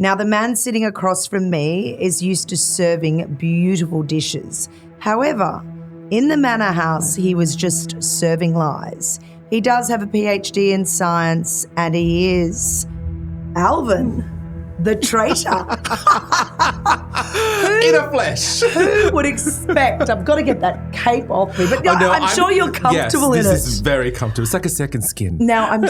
Now, the man sitting across from me is used to serving beautiful dishes. However, in the manor house, he was just serving lies. He does have a PhD in science, and he is Alvin, the traitor. In a flesh. Who would expect? I've got to get that cape off me. But I'm sure you're comfortable in it. This is very comfortable. It's like a second skin. Now, I'm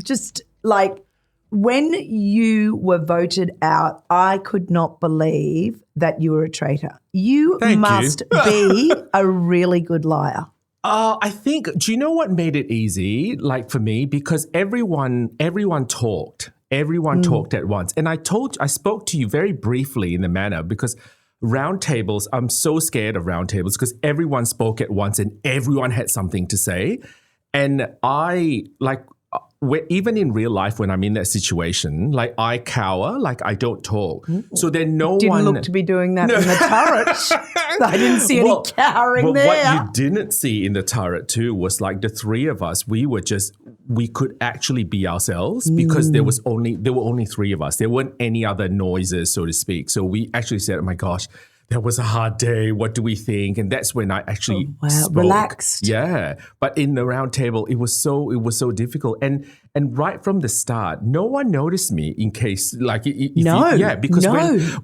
just like, when you were voted out, I could not believe that you were a traitor. You must be a really good liar. I think, do you know what made it easy? Like for me, because everyone talked. Everyone talked at once. And I spoke to you very briefly in the manor because roundtables, I'm so scared of roundtables because everyone spoke at once and everyone had something to say. And even in real life, when I'm in that situation, like I cower, like I don't talk. So then Didn't look to be doing that in the turret. I didn't see any cowering there. What you didn't see in the turret too was like the three of us, we could actually be ourselves because there were only three of us. There weren't any other noises, so to speak. So we actually said, oh my gosh, that was a hard day. What do we think? And that's when I actually spoke. Relaxed. Yeah. But in the round table, it was so difficult. And right from the start, no one noticed me in case because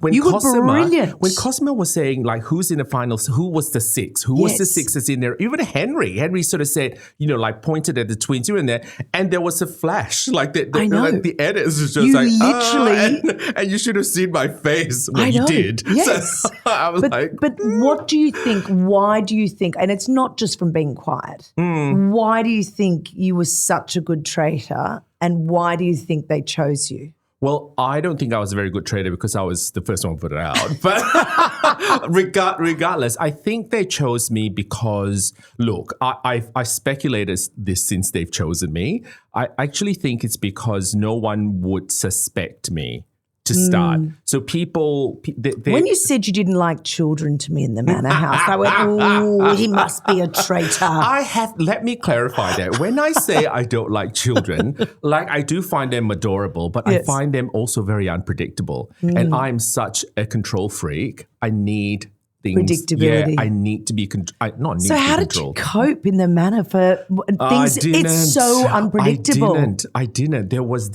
when you were brilliant. When Cosima was saying like who's in the finals, who was the six? Who was the six that's in there? Even Henry sort of said, like pointed at the twins here and there, and there was a flash. Like the editors was just literally and you should have seen my face when you did. Yes. So I was but what do you think? Why do you think? And it's not just from being quiet. Why do you think you were such a good traitor? And why do you think they chose you? Well, I don't think I was a very good trader because I was the first one to put it out. But regardless, I think they chose me because, look, I speculated this since they've chosen me. I actually think it's because no one would suspect me to start. So people... When you said you didn't like children to me in the manor house, I went, ooh, he must be a traitor. Let me clarify that. When I say I don't like children, like I do find them adorable, but I find them also very unpredictable. And I'm such a control freak. I need things. Predictability. Yeah, I need to be So how did you cope in the manor for things? It's so unpredictable. I didn't. There was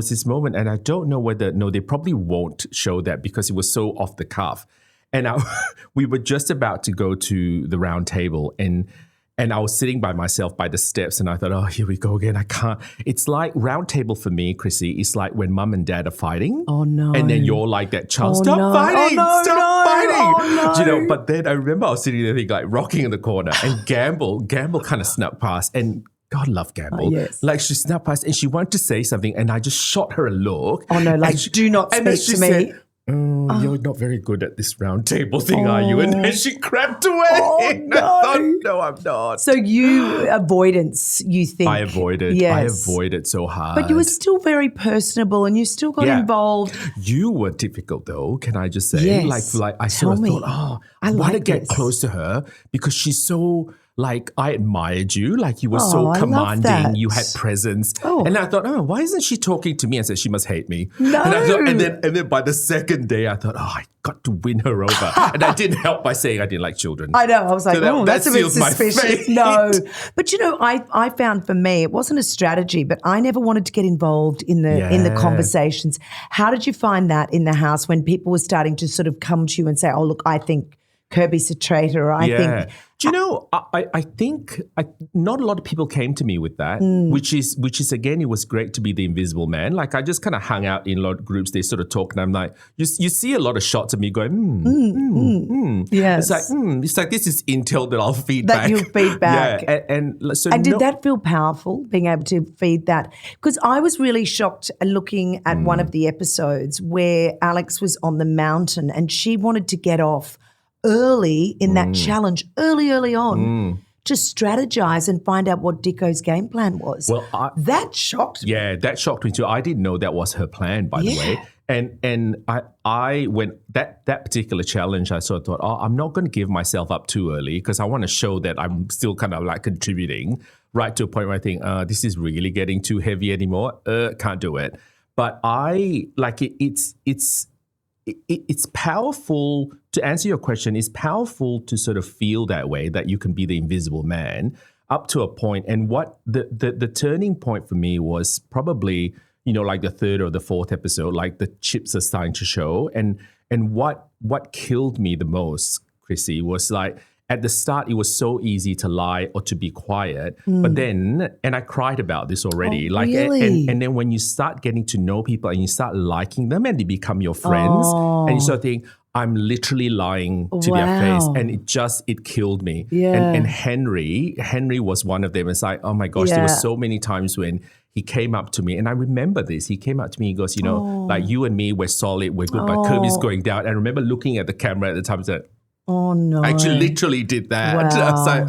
this moment, and I don't know they probably won't show that because it was so off the cuff. And we were just about to go to the round table, and I was sitting by myself by the steps, and I thought, oh, here we go again. I can't. It's like round table for me, Krissy, it's like when mum and dad are fighting. Oh, no. And then you're like that child, stop fighting, stop fighting. Oh, no. But then I remember I was sitting there like rocking in the corner, and Gamble kind of snuck past, and God love Gamble. Yes. Like she snapped past and she wanted to say something and I just shot her a look. Oh no, like do not speak to me. Said, you're not very good at this round table thing, are you? And then she crept away. Oh, no. I thought, no, I'm not. So avoidance, you think? I avoided so hard. But you were still very personable and you still got involved. You were difficult though, can I just say? Yes. Like I sort of thought, I want to get close to her because she's so... Like, I admired you. Like, you were so commanding. You had presence. Oh. And I thought, why isn't she talking to me? I said, she must hate me. No. And I thought, and then by the second day, I thought, I got to win her over. And I didn't help by saying I didn't like children. I know. I was like, so that's a bit suspicious. No. But, I found for me, it wasn't a strategy, but I never wanted to get involved in the conversations. How did you find that in the house when people were starting to sort of come to you and say, oh, look, I think Kirby's a traitor, or I think... Do you know, I think not a lot of people came to me with that, which is again, it was great to be the invisible man. Like I just kind of hung out in a lot of groups, they sort of talk and I'm like, you see a lot of shots of me going, Yes. It's like this is intel that I'll feed back. That you'll feed back. Yeah. And did that feel powerful, being able to feed that? Because I was really shocked looking at one of the episodes where Alex was on the mountain and she wanted to get off early in that challenge, early on, to strategize and find out what Dicko's game plan was. Well, that shocked me. Yeah, that shocked me too. I didn't know that was her plan, by the way. And I when that particular challenge, I sort of thought, I'm not going to give myself up too early because I want to show that I'm still kind of like contributing right to a point where I think, this is really getting too heavy anymore. Can't do it. But I like it. It's powerful. To answer your question, it's powerful to sort of feel that way, that you can be the invisible man up to a point. And what the turning point for me was probably, like the third or the fourth episode, like the chips are starting to show. And what killed me the most, Krissy, was like, at the start, it was so easy to lie or to be quiet. But then, and I cried about this already. Really? And then when you start getting to know people and you start liking them and they become your friends, and you start thinking, I'm literally lying to their face. And it killed me. Yeah. And Henry was one of them. It's like, oh my gosh, there were so many times when he came up to me, and I remember this. He came up to me, he goes, like you and me, we're solid, we're good, but Kirby's going down. And I remember looking at the camera at the time and said, oh no! I actually literally did that. Wow. I was like,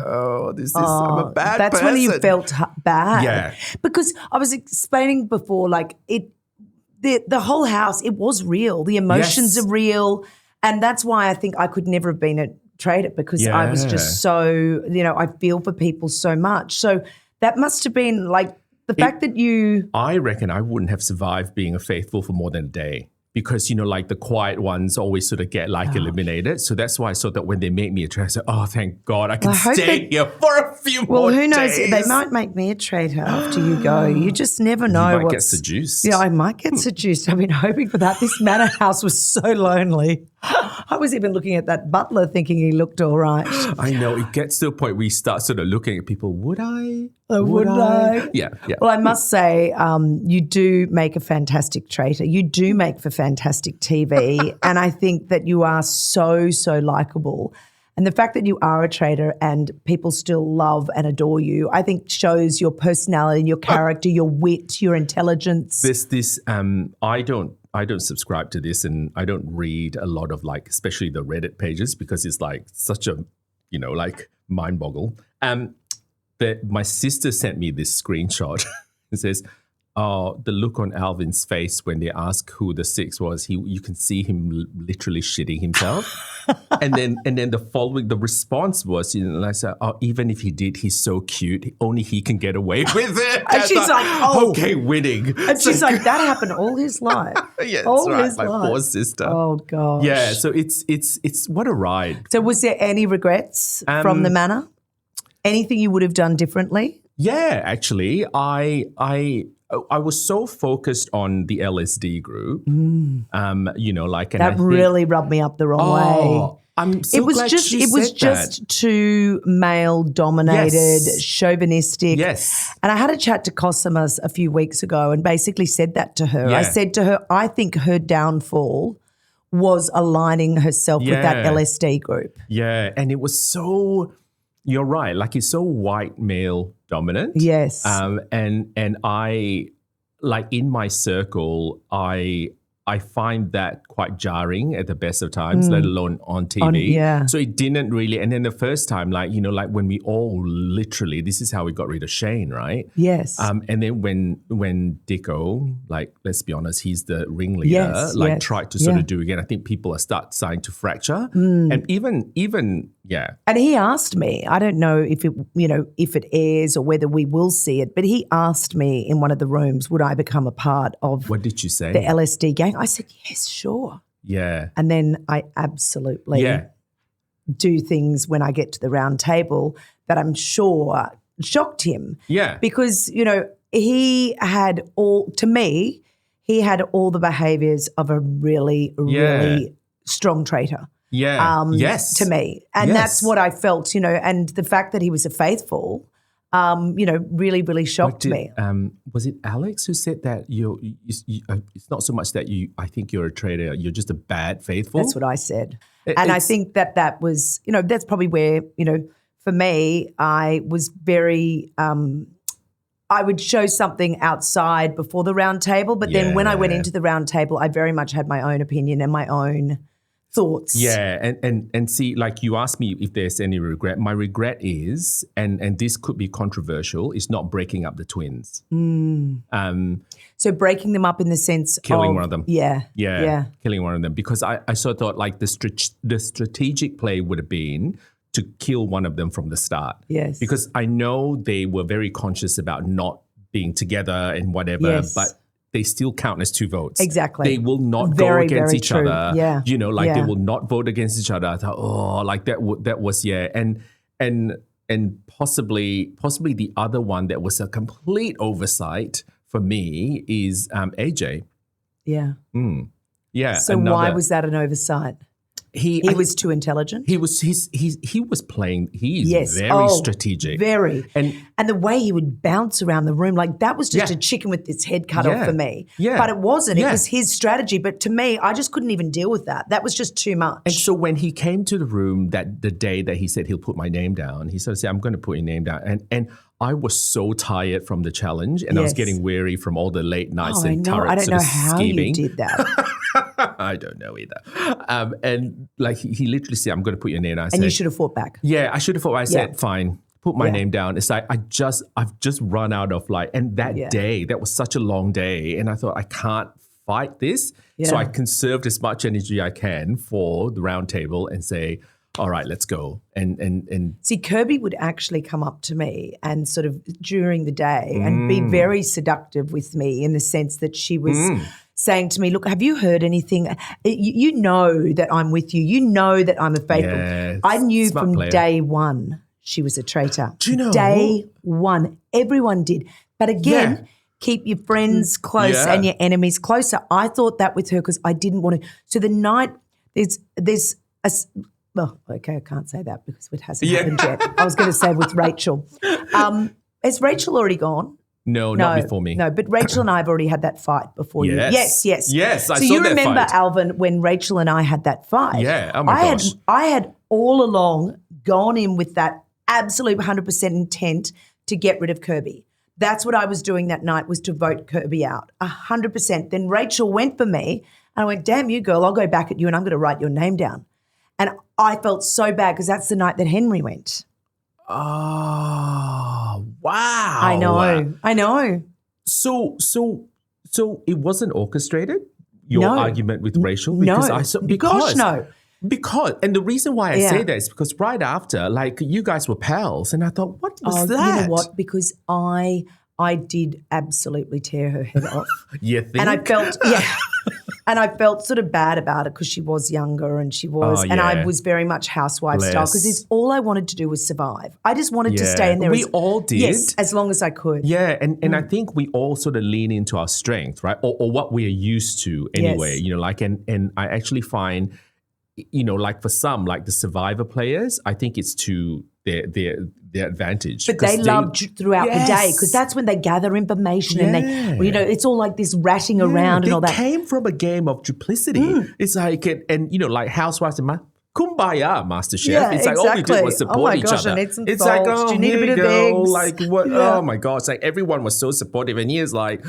I'm a bad That's person. when you felt bad. Yeah. Because I was explaining before, like the whole house, it was real. The emotions are real. And that's why I think I could never have been a traitor, because I was just so, I feel for people so much. So that must have been like the fact that you... I reckon I wouldn't have survived being a faithful for more than a day. Because, like the quiet ones always sort of get eliminated. So that's why I thought that when they make me a traitor, I said, oh, thank God, I can stay here for a few more days. Well, who knows? They might make me a traitor after you go. You just never know. You might get seduced. Yeah, I might get seduced. I've been hoping for that. This manor house was so lonely. I was even looking at that butler thinking he looked all right. I know. It gets to a point where you start sort of looking at people, would I? Would I? Yeah. Well, I must say, you do make a fantastic traitor. You do make for fantastic TV. And I think that you are so, so likable. And the fact that you are a traitor and people still love and adore you, I think shows your personality, your character, your wit, your intelligence. I don't subscribe to this, and I don't read a lot of especially the Reddit pages, because it's like such a, mind boggle. My sister sent me this screenshot. It says, the look on Alvin's face when they ask who the sixth was, you can see him literally shitting himself. and then the response was, I said, even if he did, he's so cute. Only he can get away with it. And she's like, okay, winning. And she's like, that happened all his life. Yeah, that's all right. his My life. poor sister. Oh gosh. Yeah, so it's what a ride. So was there any regrets from the manor? Anything you would have done differently? Yeah, actually, I was so focused on the LSD group, that really rubbed me up the wrong way. I'm so glad it was just too male dominated, chauvinistic. Yes. And I had a chat to Cosmas a few weeks ago and basically said that to her. Yeah. I said to her, I think her downfall was aligning herself with that LSD group. Yeah, and it was so, you're right, it's so white male dominant. Yes. And I, in my circle, I find that quite jarring at the best of times, let alone on TV. So it didn't really, and then the first time, when we all literally, this is how we got rid of Shane, right? Yes. And then when Dicko, let's be honest, he's the ringleader, tried to sort of do again, I think people are starting to fracture. And even And he asked me, I don't know if it airs or whether we will see it, but he asked me in one of the rooms, would I become a part of What did you say? the LSD gang? I said, yes, sure. Yeah. And then I absolutely do things when I get to the round table that I'm sure shocked him. Yeah. Because, he had all the behaviors of a really, really strong traitor. Yeah. Yes. To me. And that's what I felt, and the fact that he was a faithful, really, really shocked me. Was it Alex who said that it's not so much that I think you're a traitor, you're just a bad faithful? That's what I said. And I think that was, that's probably where, for me, I was very, I would show something outside before the round table, but then when I went into the round table, I very much had my own opinion and my own thoughts. Yeah, and see, you asked me if there's any regret. My regret is, and this could be controversial, is not breaking up the twins. So breaking them up in the sense killing of, one of them. Yeah. Killing one of them, because I sort of thought the strategic play would have been to kill one of them from the start. Yes. Because I know they were very conscious about not being together and whatever, but they still count as 2 votes. Exactly. They will not Very, go against very each true. other. Yeah. You know, like Yeah. they will not vote against each other. I thought, oh, like that was, yeah. And possibly the other one that was a complete oversight for me is AJ. Yeah. Yeah. So why was that an oversight? He was too intelligent. He was playing. He's Yes. very strategic. Very. And the way he would bounce around the room, like that was just a chicken with its head cut off for me. Yeah. But it wasn't. Yeah. It was his strategy. But to me, I just couldn't even deal with that. That was just too much. And so when he came to the room that the day that he said he'll put my name down, he sort of said, I'm going to put your name down. And I was so tired from the challenge and I was getting weary from all the late nights and turret I don't know how scheming. you did that. I don't know either. And like he literally said, I'm going to put your name down. And you should have fought back. Yeah, I should have fought. I said, fine, put my name down. It's like I've just run out of and that day, that was such a long day. And I thought, I can't fight this. Yeah. So I conserved as much energy I can for the round table and say, all right, let's go. And see, Kirby would actually come up to me and sort of during the day and be very seductive with me in the sense that she was saying to me, look, have you heard anything? You know that I'm with you. You know that I'm a faithful. Yes. I knew Smart from player. day one she was a traitor. Do you know? Day one. Everyone did. But again, keep your friends close and your enemies closer. I thought that with her because I didn't want to. So the night there's a – well, okay, I can't say that because it hasn't happened yet. I was going to say with Rachel. Has Rachel already gone? No, not before me. No, but Rachel and I have already had that fight before you. Yes. Yes, I so saw you that remember, fight. Alvin, when Rachel and I had that fight? Yeah, oh my gosh. I had all along gone in with that absolute 100% intent to get rid of Kirby. That's what I was doing that night, was to vote Kirby out, 100%. Then Rachel went for me and I went, damn you, girl, I'll go back at you and I'm going to write your name down. And I felt so bad because that's the night that Henry went. Oh, wow. I know. So it wasn't orchestrated, your argument with Rachel? Gosh, no. Because, and the reason why I say that is because right after, like, you guys were pals and I thought, what was that? You know what? Because I did absolutely tear her head off. You think? And I felt, and I felt sort of bad about it because she was younger and she was, and I was very much housewife style because all I wanted to do was survive. I just wanted to stay in there. We all did. Yes, as long as I could. Yeah, and I think we all sort of lean into our strength, right? Or what we're used to anyway, you know, like, and I actually find, you know, like for some, like the survivor players, I think it's to their advantage. But they loved throughout the day because that's when they gather information and they, you know, it's all like this ratting around and all that. It came from a game of duplicity. It's like, and you know, like housewives and kumbaya, MasterChef. Yeah, it's like all we did was support each other. I need some it's salt. like, oh, do you need a bit of eggs? Like what? Oh my gosh! Like everyone was so supportive, and he is like,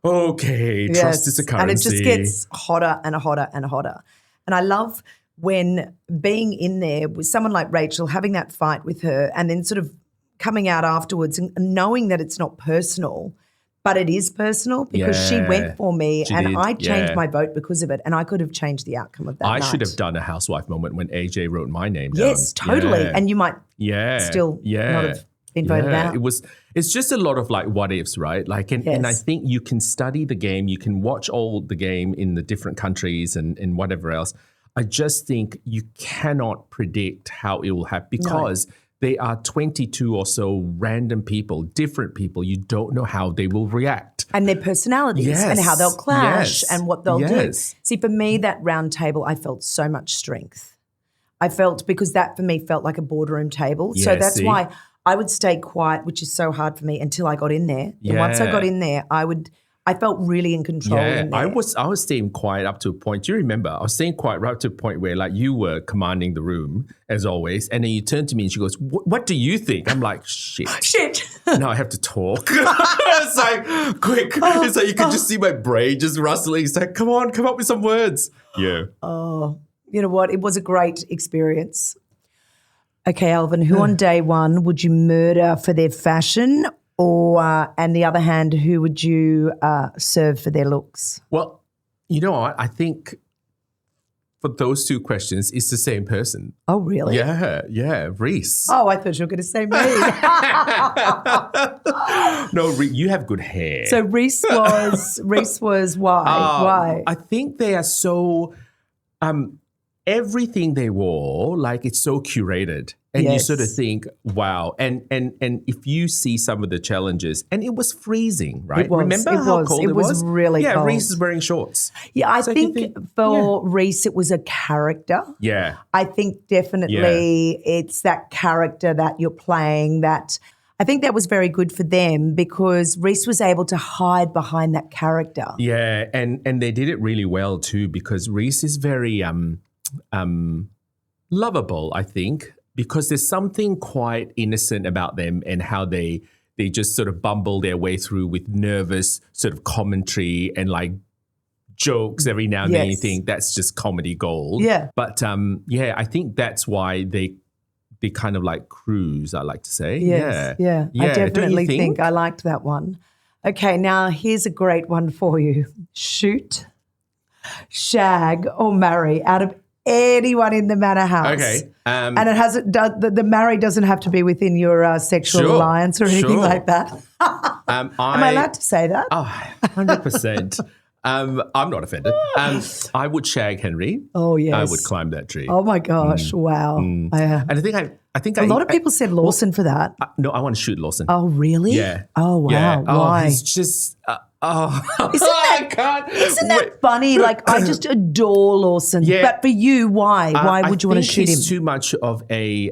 okay, trust is a currency, and it just gets hotter and hotter and hotter. And I love when being in there with someone like Rachel, having that fight with her and then sort of coming out afterwards and knowing that it's not personal, but it is personal because she went for me and I changed my vote because of it and I could have changed the outcome of that night. I should have done a housewife moment when AJ wrote my name down. Yes, totally. Yeah. And you might still not have been voted out. It's just a lot of like what ifs, right? Like, and I think you can study the game, you can watch all the game in the different countries and whatever else. I just think you cannot predict how it will happen because they are 22 or so random people, different people. You don't know how they will react. And their personalities and how they'll clash and what they'll do. See, for me, that round table, I felt so much strength. I felt, because that for me felt like a boardroom table. So that's why I would stay quiet, which is so hard for me until I got in there. And once I got in there, I felt really in control in there. I was staying quiet up to a point. Do you remember? I was staying quiet right up to a point where like you were commanding the room as always. And then you turned to me and she goes, what do you think? I'm like, shit. Now I have to talk. It's like, quick. It's like you can just see my brain just rustling. It's like, come on, come up with some words. Yeah. Oh, you know what? It was a great experience. Okay, Alvin, who on day one would you murder for their fashion? Or, and the other hand, who would you serve for their looks? Well, you know what? I think for those two questions, it's the same person. Oh, really? Yeah, Reese. Oh, I thought you were going to say me. No, you have good hair. So Reese was why? Why? I think they are so, everything they wore, like it's so curated. And you sort of think, wow. And if you see some of the challenges, and it was freezing, right? Remember how cold it was? It was really cold. Yeah, Reese is wearing shorts. Yeah, I think for Reese, it was a character. Yeah. I think definitely it's that character that you're playing that I think that was very good for them because Reese was able to hide behind that character. Yeah, and they did it really well too because Reese is very lovable, I think. Because there's something quite innocent about them and how they just sort of bumble their way through with nervous sort of commentary and like jokes every now and then. You think that's just comedy gold. Yeah. But I think that's why they kind of like cruise, I like to say. Yes, yeah. I definitely think I liked that one. Okay, now here's a great one for you. Shoot, shag, or marry out of anyone in the manor house. Okay. And it hasn't the marry doesn't have to be within your sexual alliance or anything like that. Am I allowed to say that? 100%. I'm not offended. I would shag Henry. Oh yes. I would climb that tree. Oh my gosh! Wow. And I think a lot of people said Lawson for that. No, I want to shoot Lawson. Oh really? Yeah. Oh wow. Yeah. Why? He's just. Isn't that funny? Like I just adore Lawson. Yeah. But for you, why? Why would you want to shoot him? He's too much of a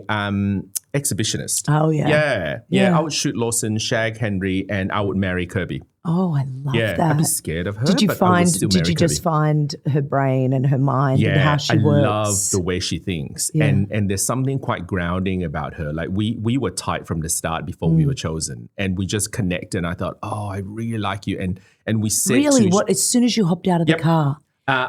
exhibitionist. Oh yeah. Yeah. I would shoot Lawson, shag Henry, and I would marry Kirby. Oh, I love that. I'd be scared of her. Did you Kirby. just find her brain and her mind and how she works? I love the way she thinks. Yeah. And there's something quite grounding about her. Like we were tight from the start before we were chosen. And we just connected and I thought, oh, I really like you. And we said really, as soon as you hopped out of the car?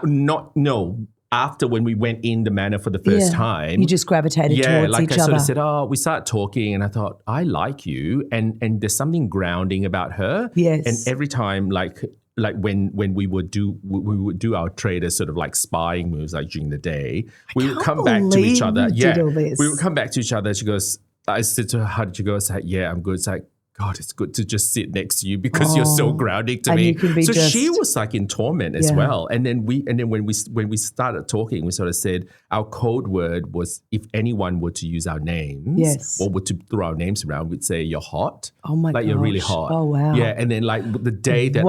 No. After when we went in the manor for the first time. You just gravitated towards each other. Yeah, like I sort of said, we started talking and I thought, I like you. And there's something grounding about her. Yes. And every time like when we would do our Traitors sort of like spying moves like during the day, we would come back to each other. We would come back to each other. She goes, I said to her, how did you go? It's like, yeah, I'm good. It's like, God, it's good to just sit next to you because you're so grounding to me. You can be so she was like in torment as well. And then when we started talking, we sort of said our code word was if anyone were to use our names or were to throw our names around, we'd say you're hot. Oh my god. Like you're really hot. Oh wow. Yeah. And then like the day that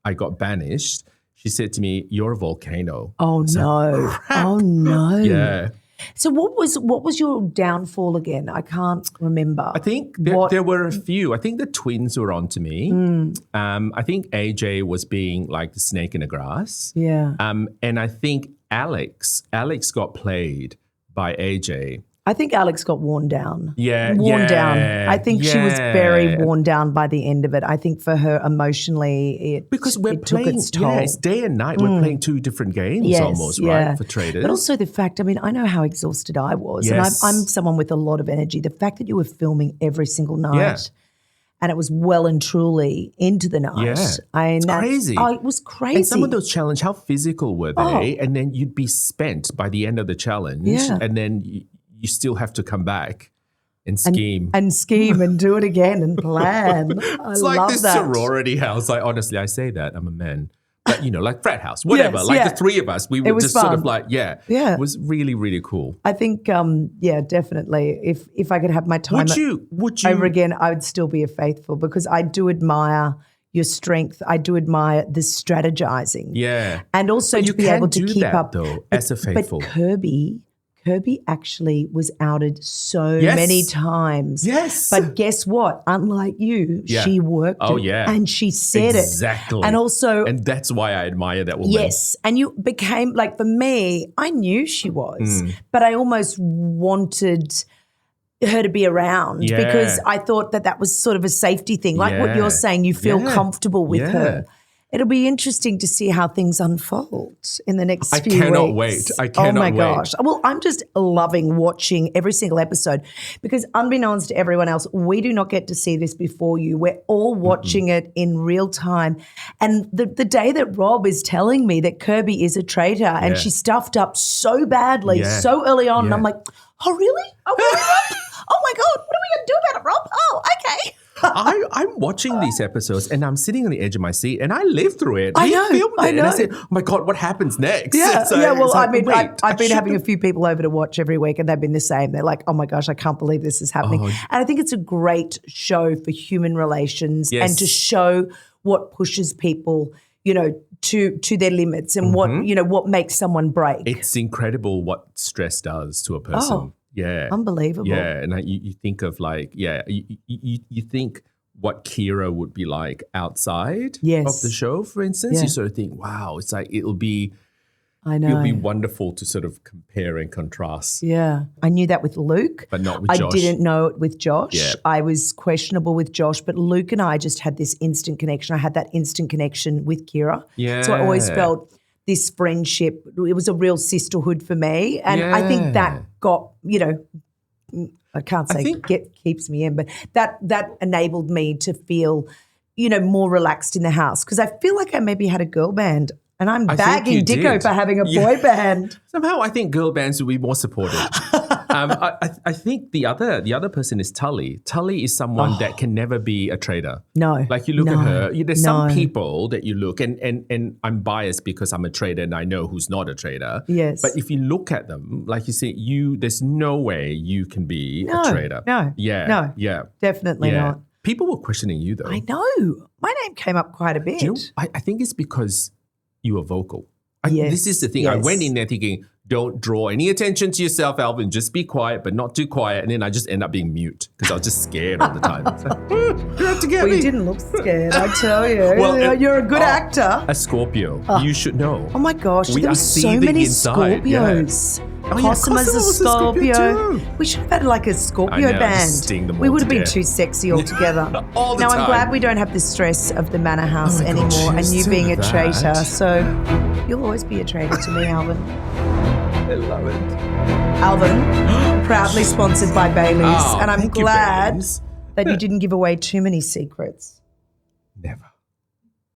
I got banished, she said to me, you're a volcano. Oh no. Crap. Oh no. Yeah. So what was your downfall again? I can't remember. I think there were a few. I think the twins were on to me. I think AJ was being like the snake in the grass. Yeah. And I think Alex got played by AJ. I think Alex got worn down. Worn down. I think she was very worn down by the end of it. I think for her emotionally, it took its toll. Yeah, it's day and night. We're playing two different games almost, right, for Traitors. But also the fact, I mean, I know how exhausted I was. Yes. And I'm someone with a lot of energy. The fact that you were filming every single night and it was well and truly into the night. Yeah. It's crazy. Oh, it was crazy. And some of those challenges, how physical were they? And then you'd be spent by the end of the challenge. Yeah. And then you still have to come back and scheme. And scheme and do it again and plan. It's like this sorority house. Like, honestly, I say that. I'm a man. But, like frat house, whatever. The three of us, we were just fun. sort of like, it was really, really cool. I think, definitely. If I could have my time would you over again, I would still be a faithful because I do admire your strength. I do admire the strategizing. Yeah. And also to be able to keep up. Though, as a faithful. But Kirby actually was outed so many times. Yes. But guess what? Unlike you, she worked it. And she said it. Exactly. And also... And that's why I admire that woman. Yes. And you became, like for me, I knew she was, but I almost wanted her to be around because I thought that was sort of a safety thing. Like what you're saying, you feel comfortable with her. It'll be interesting to see how things unfold in the next few weeks. I cannot wait. I cannot wait. Oh, my gosh. Well, I'm just loving watching every single episode because unbeknownst to everyone else, we do not get to see this before you. We're all watching it in real time. And the day that Rob is telling me that Kirby is a traitor and she stuffed up so badly so early on, and I'm like, oh, really? Oh, really, Rob? Oh, my God. What are we going to do about it, Rob? Oh, okay. I'm watching these episodes and I'm sitting on the edge of my seat and I lived through it. I know. And I said, oh my God, what happens next? Yeah, So well, like, I mean, I've been having a few people over to watch every week and they've been the same. They're like, oh my gosh, I can't believe this is happening. And I think it's a great show for human relations and to show what pushes people, you know, to their limits and what, you know, what makes someone break. It's incredible what stress does to a person. Oh. Yeah. Unbelievable. Yeah. And you think of like, you think what Kira would be like outside of the show, for instance. Yeah. You sort of think, wow, it's like it'll be wonderful to sort of compare and contrast. Yeah. I knew that with Luke. But not with Josh. I didn't know it with Josh. Yeah. I was questionable with Josh, but Luke and I just had this instant connection. I had that instant connection with Kira. Yeah. So I always felt this friendship, it was a real sisterhood for me. And I think that got, you know, I can't say keeps me in, but that enabled me to feel, you know, more relaxed in the house because I feel like I maybe had a girl band and I'm bagging Dicko for having a boy band. Somehow I think girl bands would be more supportive. I think the other person is Tully. Tully is someone that can never be a traitor. No. Like you look at her, there's some people that you look and I'm biased because I'm a traitor and I know who's not a traitor. Yes. But if you look at them, like you say, there's no way you can be a traitor. No. Yeah. No. Yeah. Definitely not. People were questioning you though. I know. My name came up quite a bit. Do you know, I think it's because you were vocal. Yes. This is the thing. Yes. I went in there thinking, don't draw any attention to yourself, Alvin. Just be quiet, but not too quiet. And then I just end up being mute because I was just scared all the time. It's like, you have to get me. You didn't look scared, I tell you. Well, you're a good actor. A Scorpio. You should know. Oh my gosh, We there are were so seething many inside. Scorpios. Yeah. Cosima's a Cosima was a Scorpio Scorpio. too. We should have had like a Scorpio I know, band. just sting them We all would have to been death. too sexy altogether. All the now time. I'm glad we don't have the stress of the manor house Oh my anymore God, and you cheers being to a that. traitor. So you'll always be a traitor to me, Alvin. I love it. Alvin, proudly sponsored by Bailey's. Oh, and I'm thank you, glad Bailey's. that you didn't give away too many secrets. Never.